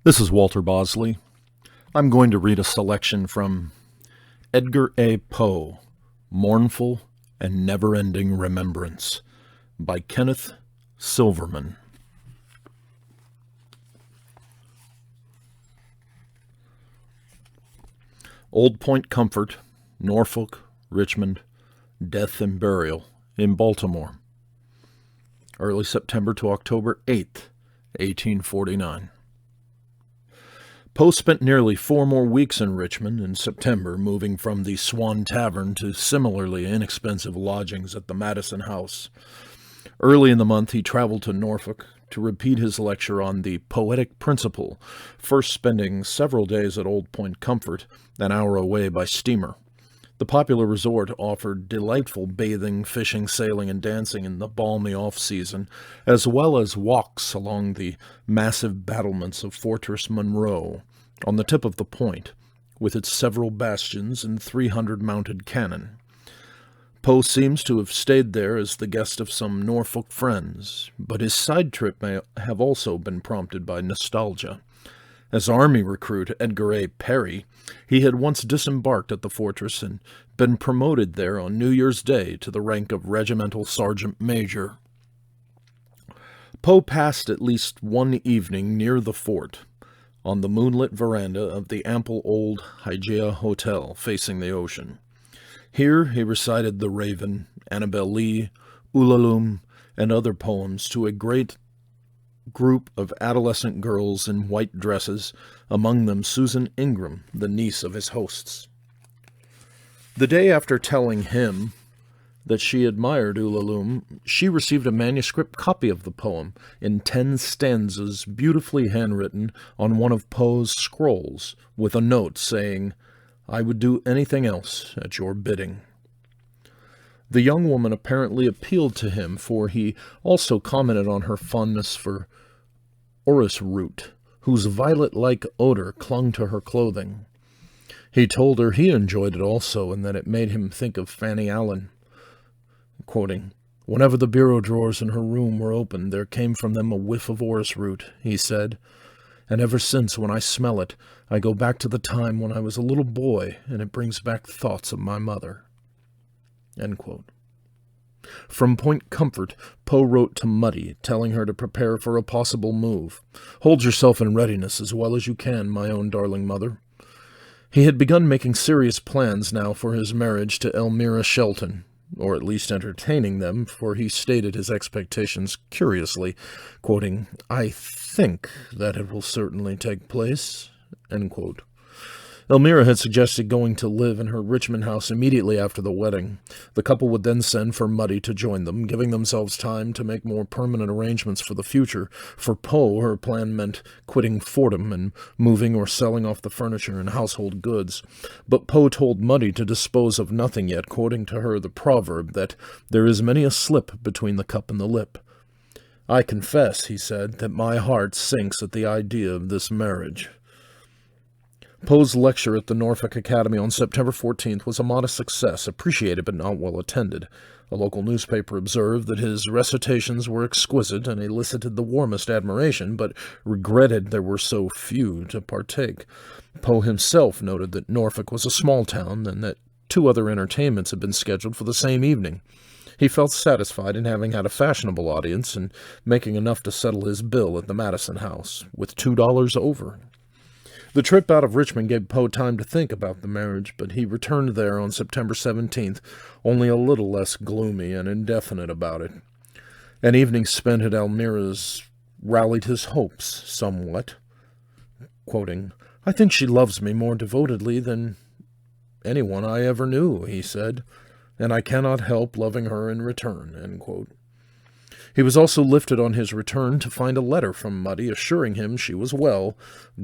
This is Walter Bosley. I'm going to read a selection from Edgar A. Poe, Mournful and Never-Ending Remembrance, by Kenneth Silverman. Old Point Comfort, Norfolk, Richmond, Death and Burial in Baltimore. Early September to October 8th, 1849. Poe spent nearly 4 more weeks in Richmond in September, moving from the Swan Tavern to similarly inexpensive lodgings at the Madison House. Early in the month, he traveled to Norfolk to repeat his lecture on the poetic principle, first spending several days at Old Point Comfort, an hour away by steamer. The popular resort offered delightful bathing, fishing, sailing, and dancing in the balmy off-season, as well as walks along the massive battlements of Fortress Monroe, on the tip of the point, with its several bastions and 300 mounted cannon. Poe seems to have stayed there as the guest of some Norfolk friends, but his side trip may have also been prompted by nostalgia. As Army recruit Edgar A. Perry, he had once disembarked at the fortress and been promoted there on New Year's Day to the rank of regimental sergeant major. Poe passed at least one evening near the fort, on the moonlit veranda of the ample old Hygeia Hotel facing the ocean. Here he recited The Raven, Annabel Lee, Ulalume, and other poems to a great group of adolescent girls in white dresses, among them Susan Ingram, the niece of his hosts. The day after telling him that she admired Ulalume, she received a manuscript copy of the poem in 10 stanzas, beautifully handwritten on one of Poe's scrolls, with a note saying, "I would do anything else at your bidding." The young woman apparently appealed to him, for he also commented on her fondness for orris root, whose violet-like odor clung to her clothing. He told her he enjoyed it also, and that it made him think of Fanny Allen. Quoting, "Whenever the bureau drawers in her room were opened, there came from them a whiff of orris root," he said, "and ever since, when I smell it, I go back to the time when I was a little boy, and it brings back thoughts of my mother." End quote. From Point Comfort, Poe wrote to Muddy, telling her to prepare for a possible move. "Hold yourself in readiness as well as you can, my own darling mother." He had begun making serious plans now for his marriage to Elmira Shelton, or at least entertaining them, for he stated his expectations curiously, quoting, "I think that it will certainly take place," end quote. Elmira had suggested going to live in her Richmond house immediately after the wedding. The couple would then send for Muddy to join them, giving themselves time to make more permanent arrangements for the future. For Poe, her plan meant quitting Fordham and moving or selling off the furniture and household goods. But Poe told Muddy to dispose of nothing yet, quoting to her the proverb that there is many a slip between the cup and the lip. "I confess," he said, "that my heart sinks at the idea of this marriage." Poe's lecture at the Norfolk Academy on September 14th was a modest success, appreciated but not well attended. A local newspaper observed that his recitations were exquisite and elicited the warmest admiration, but regretted there were so few to partake. Poe himself noted that Norfolk was a small town and that 2 other entertainments had been scheduled for the same evening. He felt satisfied in having had a fashionable audience and making enough to settle his bill at the Madison House, with $2 over. The trip out of Richmond gave Poe time to think about the marriage, but he returned there on September 17th, only a little less gloomy and indefinite about it. An evening spent at Elmira's rallied his hopes somewhat. Quoting, "I think she loves me more devotedly than anyone I ever knew," he said, "and I cannot help loving her in return." End quote. He was also lifted on his return to find a letter from Muddy assuring him she was well,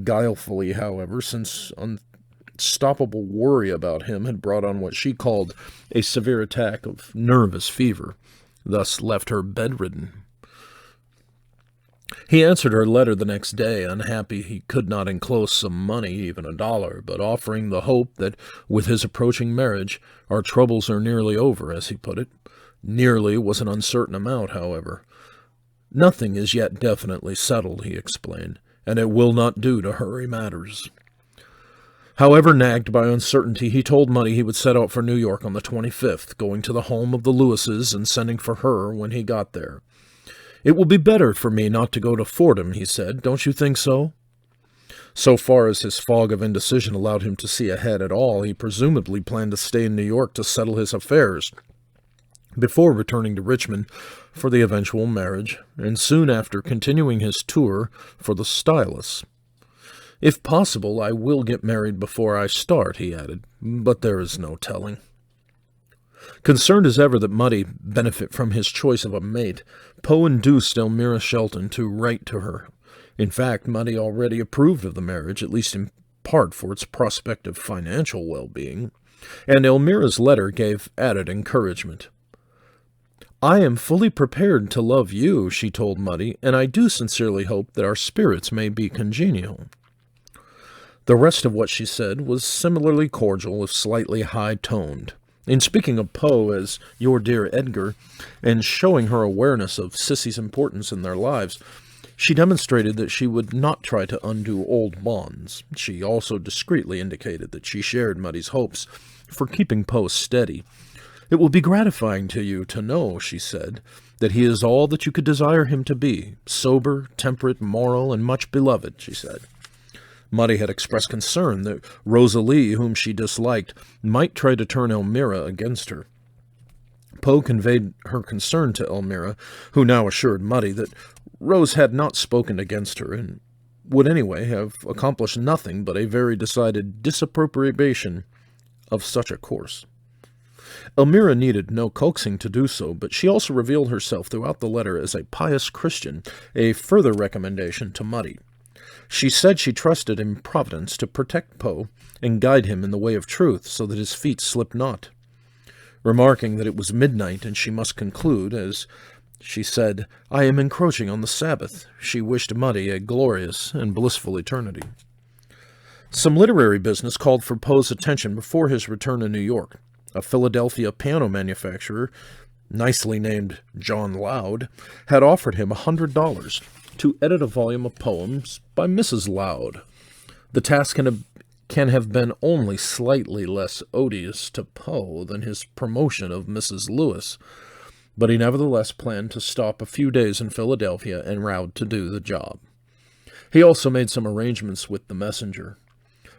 guilefully, however, since unstoppable worry about him had brought on what she called a severe attack of nervous fever, thus left her bedridden. He answered her letter the next day, unhappy he could not enclose some money, even $1, but offering the hope that, with his approaching marriage, "our troubles are nearly over," as he put it. Nearly was an uncertain amount, however. "Nothing is yet definitely settled," he explained. and it will not do to hurry matters. However, nagged by uncertainty, he told Muddy he would set out for New York on the 25th, going to the home of the Lewises and sending for her when he got there. "It will be better for me not to go to Fordham," he said. "Don't you think so?" So far as his fog of indecision allowed him to see ahead at all, he presumably planned to stay in New York to settle his affairs before returning to Richmond for the eventual marriage, and soon after continuing his tour for the Stylus. "If possible, I will get married before I start," he added, "but there is no telling." Concerned as ever that Muddy benefit from his choice of a mate, Poe induced Elmira Shelton to write to her. In fact, Muddy already approved of the marriage, at least in part for its prospective financial well-being, and Elmira's letter gave added encouragement. "I am fully prepared to love you," she told Muddy, "and I do sincerely hope that our spirits may be congenial." The rest of what she said was similarly cordial, if slightly high-toned. In speaking of Poe as "your dear Edgar," and showing her awareness of Sissy's importance in their lives, she demonstrated that she would not try to undo old bonds. She also discreetly indicated that she shared Muddy's hopes for keeping Poe steady. "It will be gratifying to you to know," she said, "that he is all that you could desire him to be, sober, temperate, moral, and much beloved," she said. Muddy had expressed concern that Rosalie, whom she disliked, might try to turn Elmira against her. Poe conveyed her concern to Elmira, who now assured Muddy that Rose had not spoken against her, and would anyway have accomplished nothing but a very decided disapprobation of such a course. Elmira needed no coaxing to do so, but she also revealed herself throughout the letter as a pious Christian, a further recommendation to Muddy. She said she trusted in Providence to protect Poe and guide him in the way of truth so that his feet slipped not. Remarking that it was midnight and she must conclude, as she said, "I am encroaching on the Sabbath," she wished Muddy a glorious and blissful eternity. Some literary business called for Poe's attention before his return to New York. A Philadelphia piano manufacturer, nicely named John Loud, had offered him $100 to edit a volume of poems by Mrs. Loud. The task can have been only slightly less odious to Poe than his promotion of Mrs. Lewis, but he nevertheless planned to stop a few days in Philadelphia en route to do the job. He also made some arrangements with the messenger.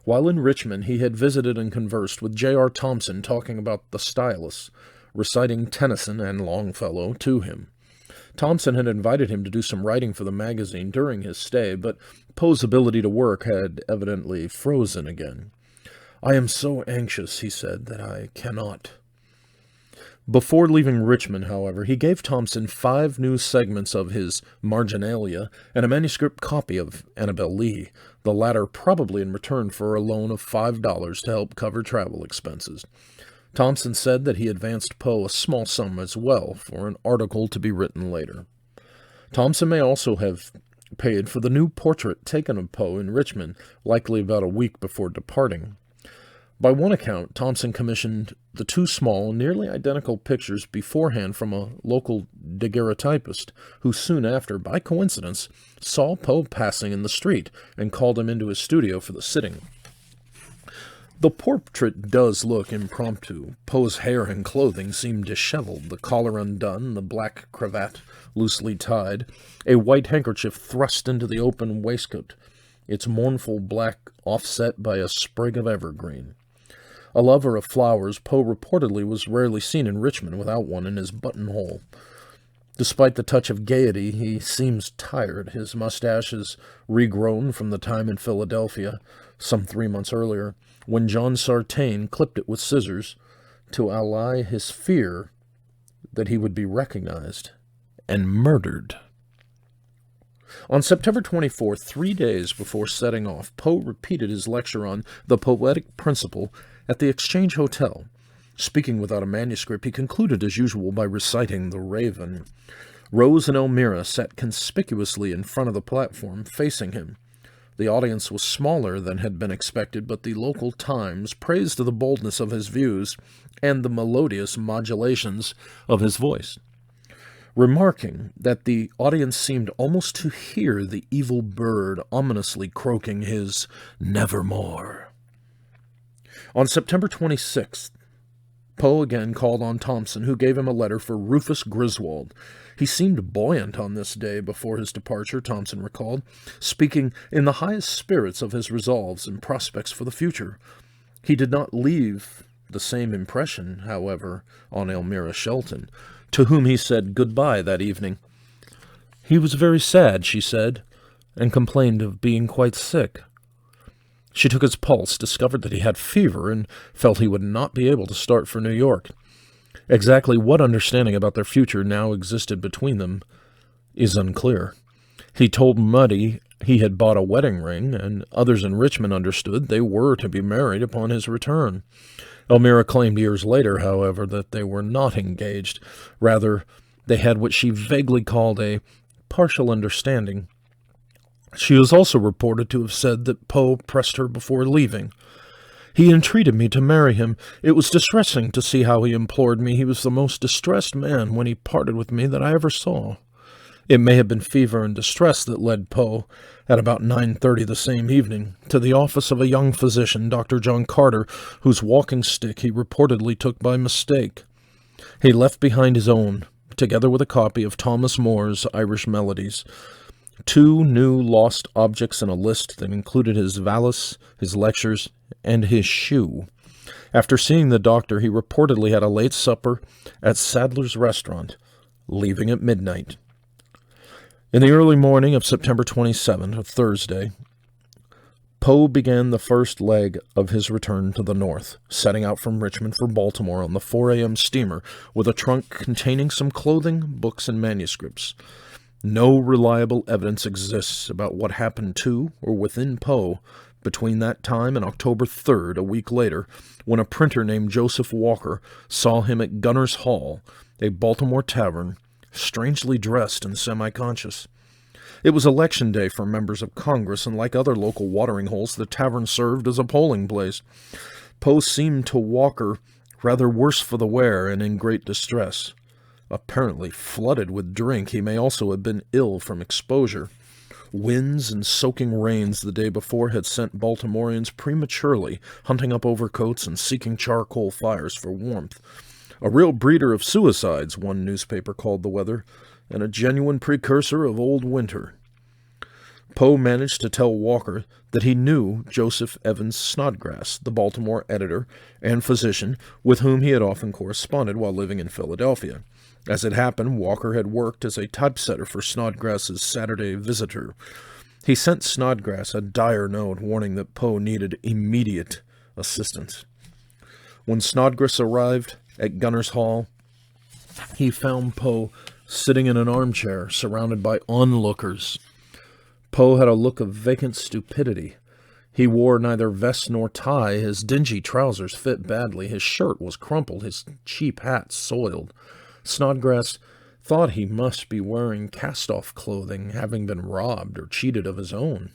While in Richmond, he had visited and conversed with J.R. Thompson, talking about the Stylus, reciting Tennyson and Longfellow to him. Thompson had invited him to do some writing for the magazine during his stay, but Poe's ability to work had evidently frozen again. "I am so anxious," he said, "that I cannot." Before leaving Richmond, however, he gave Thompson 5 new segments of his Marginalia and a manuscript copy of Annabel Lee, the latter probably in return for a loan of $5 to help cover travel expenses. Thompson said that he advanced Poe a small sum as well for an article to be written later. Thompson may also have paid for the new portrait taken of Poe in Richmond, likely about a week before departing. By one account, Thompson commissioned the 2 small, nearly identical pictures beforehand from a local daguerreotypist, who soon after, by coincidence, saw Poe passing in the street and called him into his studio for the sitting. The portrait does look impromptu. Poe's hair and clothing seem disheveled, the collar undone, the black cravat loosely tied, a white handkerchief thrust into the open waistcoat, its mournful black offset by a sprig of evergreen. A lover of flowers, Poe reportedly was rarely seen in Richmond without one in his buttonhole. Despite the touch of gaiety, he seems tired. His mustache is regrown from the time in Philadelphia, some 3 months earlier, when John Sartain clipped it with scissors to allay his fear that he would be recognized and murdered. On September 24, 3 days before setting off, Poe repeated his lecture on the poetic principle at the Exchange Hotel. Speaking without a manuscript, he concluded as usual by reciting The Raven. Rose and Elmira sat conspicuously in front of the platform, facing him. The audience was smaller than had been expected, but the local Times praised the boldness of his views and the melodious modulations of his voice. remarking that the audience seemed almost to hear the evil bird ominously croaking his "nevermore." On September 26th, Poe again called on Thompson, who gave him a letter for Rufus Griswold. He seemed buoyant on this day before his departure, Thompson recalled, speaking in the highest spirits of his resolves and prospects for the future. He did not leave the same impression, however, on Elmira Shelton, to whom he said goodbye that evening. He was very sad, she said, and complained of being quite sick. She took his pulse, discovered that he had fever, and felt he would not be able to start for New York. Exactly what understanding about their future now existed between them is unclear. He told Muddy he had bought a wedding ring, and others in Richmond understood they were to be married upon his return. Elmira claimed years later, however, that they were not engaged. Rather, they had what she vaguely called a partial understanding. She is also reported to have said that Poe pressed her before leaving. He entreated me to marry him. It was distressing to see how he implored me. He was the most distressed man when he parted with me that I ever saw. It may have been fever and distress that led Poe, at about 9:30 the same evening, to the office of a young physician, Dr. John Carter, whose walking stick he reportedly took by mistake. He left behind his own, together with a copy of Thomas Moore's Irish Melodies, 2 new lost objects in a list that included his valise, his lectures, and his shoe. After seeing the doctor, he reportedly had a late supper at Sadler's Restaurant, leaving at midnight. In the early morning of September 27th, a Thursday, Poe began the first leg of his return to the north, setting out from Richmond for Baltimore on the 4 a.m. steamer with a trunk containing some clothing, books, and manuscripts. No reliable evidence exists about what happened to or within Poe between that time and October 3rd, a week later, when a printer named Joseph Walker saw him at Gunner's Hall, a Baltimore tavern, strangely dressed and semi-conscious. It was election day for members of Congress, and like other local watering holes, the tavern served as a polling place. Poe seemed to Walker rather worse for the wear and in great distress. Apparently flooded with drink, he may also have been ill from exposure. Winds and soaking rains the day before had sent Baltimoreans prematurely hunting up overcoats and seeking charcoal fires for warmth. A real breeder of suicides, one newspaper called the weather, and a genuine precursor of old winter. Poe managed to tell Walker that he knew Joseph Evans Snodgrass, the Baltimore editor and physician with whom he had often corresponded while living in Philadelphia. As it happened, Walker had worked as a typesetter for Snodgrass's Saturday Visitor. He sent Snodgrass a dire note warning that Poe needed immediate assistance. When Snodgrass arrived at Gunner's Hall, he found Poe sitting in an armchair surrounded by onlookers. Poe had a look of vacant stupidity. He wore neither vest nor tie. His dingy trousers fit badly. His shirt was crumpled, his cheap hat soiled. Snodgrass thought he must be wearing cast-off clothing, having been robbed or cheated of his own.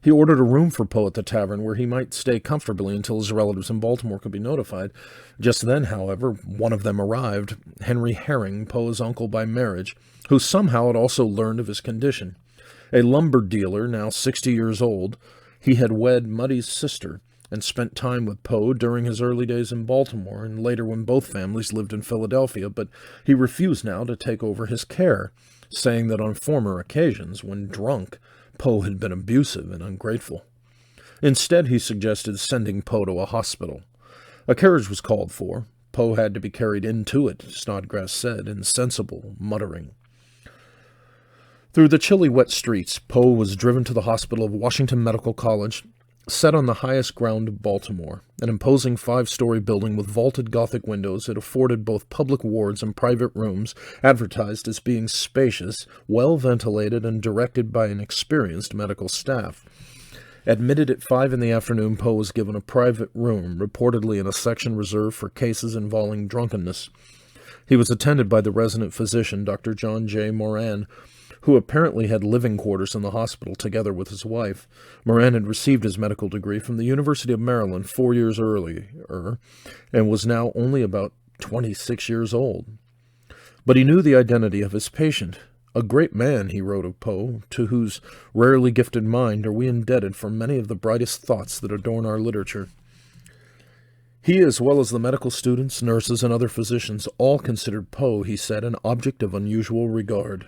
He ordered a room for Poe at the tavern where he might stay comfortably until his relatives in Baltimore could be notified. Just then, however, one of them arrived, Henry Herring, Poe's uncle by marriage, who somehow had also learned of his condition. A lumber dealer, now 60 years old, he had wed Muddy's sister and spent time with Poe during his early days in Baltimore and later when both families lived in Philadelphia, but he refused now to take over his care, saying that on former occasions, when drunk, Poe had been abusive and ungrateful. Instead, he suggested sending Poe to a hospital. A carriage was called for. Poe had to be carried into it, Snodgrass said, insensible, muttering. Through the chilly, wet streets, Poe was driven to the hospital of Washington Medical College, set on the highest ground of Baltimore, an imposing 5-story building with vaulted Gothic windows. It afforded both public wards and private rooms, advertised as being spacious, well ventilated, and directed by an experienced medical staff. Admitted at 5 in the afternoon, Poe was given a private room, reportedly in a section reserved for cases involving drunkenness. He was attended by the resident physician, Dr. John J. Moran, who apparently had living quarters in the hospital together with his wife. Moran had received his medical degree from the University of Maryland 4 years earlier and was now only about 26 years old. But he knew the identity of his patient. A great man, he wrote of Poe, to whose rarely gifted mind are we indebted for many of the brightest thoughts that adorn our literature. He, as well as the medical students, nurses, and other physicians, all considered Poe, he said, an object of unusual regard.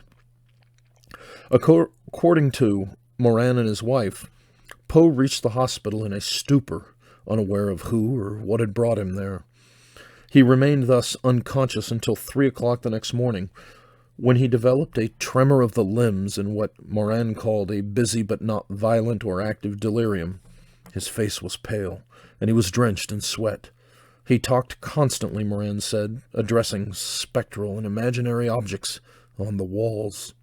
According to Moran and his wife, Poe reached the hospital in a stupor, unaware of who or what had brought him there. He remained thus unconscious until 3 o'clock the next morning, when he developed a tremor of the limbs in what Moran called a busy but not violent or active delirium. His face was pale, and he was drenched in sweat. He talked constantly, Moran said, addressing spectral and imaginary objects on the walls.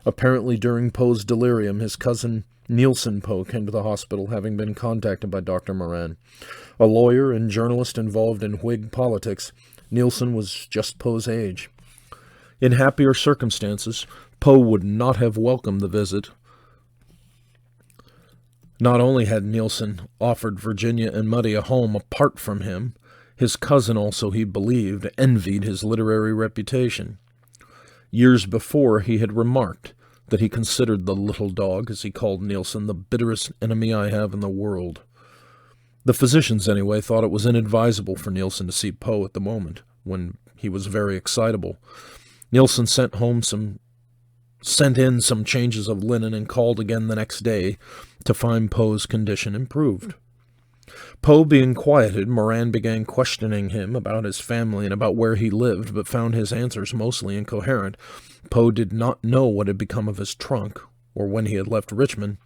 Apparently during Poe's delirium, his cousin Nielsen Poe came to the hospital, having been contacted by Dr. Moran. A lawyer and journalist involved in Whig politics, Nielsen was just Poe's age. In happier circumstances, Poe would not have welcomed the visit. Not only had Nielsen offered Virginia and Muddy a home apart from him, his cousin also, he believed, envied his literary reputation. Years before, he had remarked that he considered the little dog, as he called Nielsen, the bitterest enemy I have in the world. The physicians, anyway, thought it was inadvisable for Nielsen to see Poe at the moment, when he was very excitable. Nielsen sent in some changes of linen and called again the next day to find Poe's condition improved. Poe being quieted, Moran began questioning him about his family and about where he lived, but found his answers mostly incoherent. Poe did not know what had become of his trunk, or when he had left Richmond,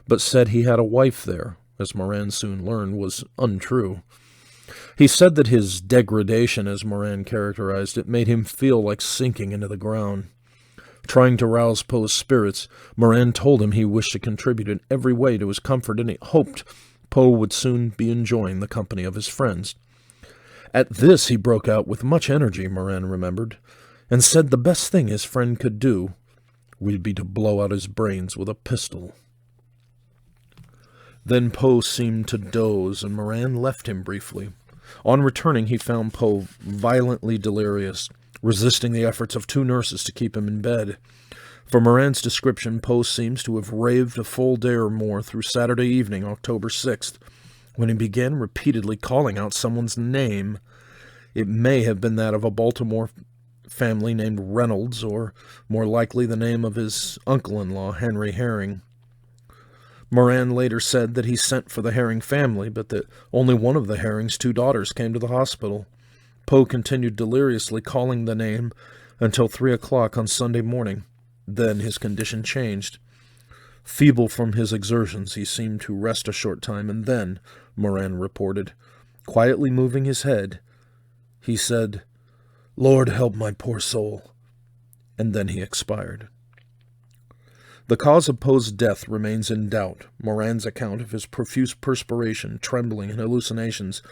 but said he had a wife there, as Moran soon learned was untrue. He said that his degradation, as Moran characterized it, made him feel like sinking into the ground. Trying to rouse Poe's spirits, Moran told him he wished to contribute in every way to his comfort, and he hoped Poe would soon be enjoying the company of his friends. At this he broke out with much energy, Moran remembered, and said the best thing his friend could do would be to blow out his brains with a pistol. Then Poe seemed to doze, and Moran left him briefly. On returning, he found Poe violently delirious, resisting the efforts of 2 nurses to keep him in bed. From Moran's description, Poe seems to have raved a full day or more through Saturday evening, October 6th, when he began repeatedly calling out someone's name. It may have been that of a Baltimore family named Reynolds, or more likely the name of his uncle-in-law, Henry Herring. Moran later said that he sent for the Herring family, but that only one of the Herring's 2 daughters came to the hospital. Poe continued deliriously calling the name until 3 o'clock on Sunday morning. Then his condition changed. Feeble from his exertions, he seemed to rest a short time, and then, Moran reported, quietly moving his head, he said, "Lord help my poor soul," and then he expired. The cause of Poe's death remains in doubt. Moran's account of his profuse perspiration, trembling, and hallucinations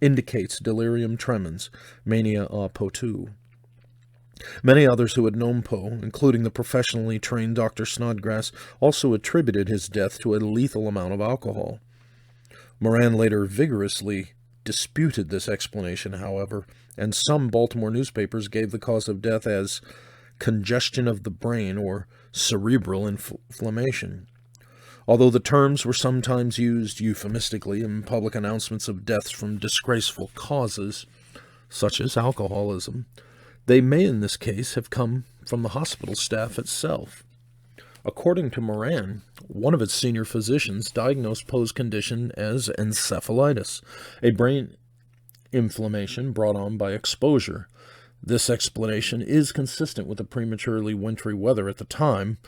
indicates delirium tremens, mania a potu. Many others who had known Poe, including the professionally trained Dr. Snodgrass, also attributed his death to a lethal amount of alcohol. Moran later vigorously disputed this explanation, however, and some Baltimore newspapers gave the cause of death as congestion of the brain or cerebral inflammation. Although the terms were sometimes used euphemistically in public announcements of deaths from disgraceful causes, such as alcoholism, they may in this case have come from the hospital staff itself. According to Moran, one of its senior physicians diagnosed Poe's condition as encephalitis, a brain inflammation brought on by exposure. This explanation is consistent with the prematurely wintry weather at the time,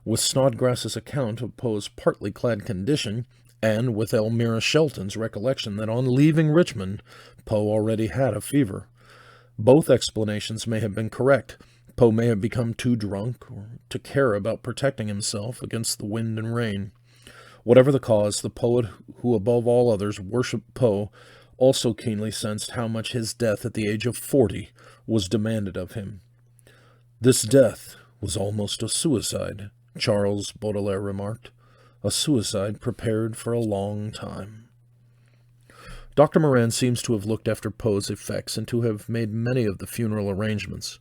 with Snodgrass's account of Poe's partly clad condition, and with Elmira Shelton's recollection that on leaving Richmond, Poe already had a fever. Both explanations may have been correct. Poe may have become too drunk or to care about protecting himself against the wind and rain. Whatever the cause, the poet who above all others worshipped Poe also keenly sensed how much his death at the age of 40 was demanded of him. This death was almost a suicide, Charles Baudelaire remarked, a suicide prepared for a long time. Dr. Moran seems to have looked after Poe's effects and to have made many of the funeral arrangements.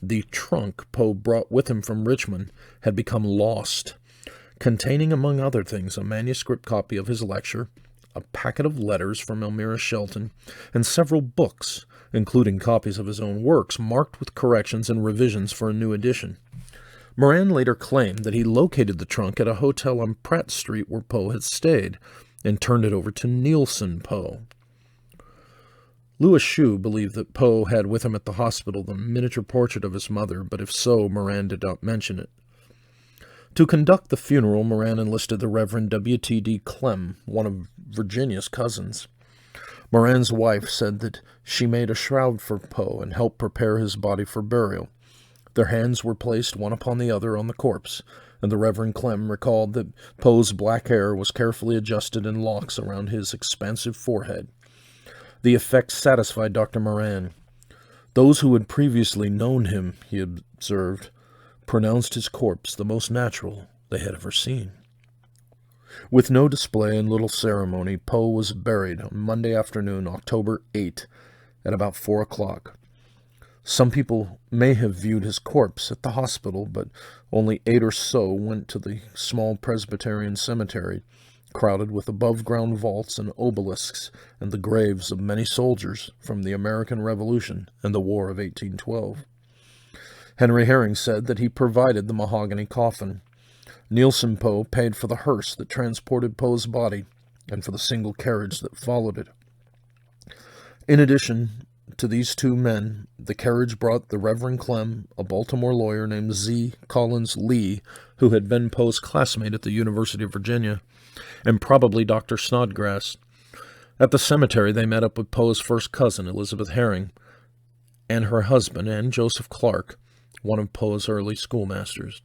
The trunk Poe brought with him from Richmond had become lost, containing, among other things, a manuscript copy of his lecture, a packet of letters from Elmira Shelton, and several books, including copies of his own works, marked with corrections and revisions for a new edition. Moran later claimed that he located the trunk at a hotel on Pratt Street where Poe had stayed, and turned it over to Nielsen Poe. Louis Shue believed that Poe had with him at the hospital the miniature portrait of his mother, but if so, Moran did not mention it. To conduct the funeral, Moran enlisted the Reverend W.T.D. Clem, one of Virginia's cousins. Moran's wife said that she made a shroud for Poe and helped prepare his body for burial. Their hands were placed one upon the other on the corpse, and the Reverend Clem recalled that Poe's black hair was carefully adjusted in locks around his expansive forehead. The effect satisfied Dr. Moran. Those who had previously known him, he observed, pronounced his corpse the most natural they had ever seen. With no display and little ceremony, Poe was buried on Monday afternoon, October 8, at about 4 o'clock. Some people may have viewed his corpse at the hospital, but only 8 or so went to the small Presbyterian cemetery, crowded with above-ground vaults and obelisks and the graves of many soldiers from the American Revolution and the War of 1812. Henry Herring said that he provided the mahogany coffin. Nielsen Poe paid for the hearse that transported Poe's body and for the single carriage that followed it. In addition to these two men, the carriage brought the Reverend Clem, a Baltimore lawyer named Z. Collins Lee, who had been Poe's classmate at the University of Virginia, and probably Dr. Snodgrass. At the cemetery, they met up with Poe's first cousin, Elizabeth Herring, and her husband, and Joseph Clark, one of Poe's early schoolmasters.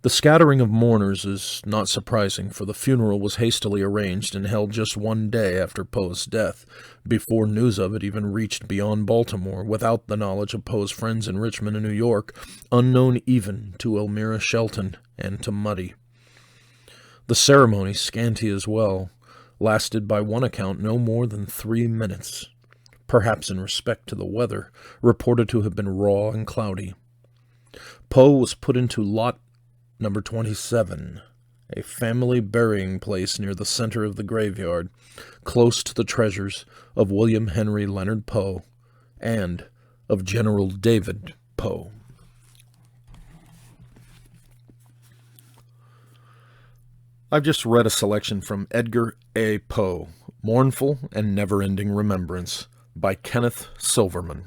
The scattering of mourners is not surprising, for the funeral was hastily arranged and held just one day after Poe's death, before news of it even reached beyond Baltimore, without the knowledge of Poe's friends in Richmond and New York, unknown even to Elmira Shelton and to Muddy. The ceremony, scanty as well, lasted by one account no more than 3 minutes, perhaps in respect to the weather, reported to have been raw and cloudy. Poe was put into lot number 27, a family burying place near the center of the graveyard, close to the treasures of William Henry Leonard Poe and of General David Poe. I've just read a selection from Edgar A. Poe, Mournful and Never-Ending Remembrance, by Kenneth Silverman.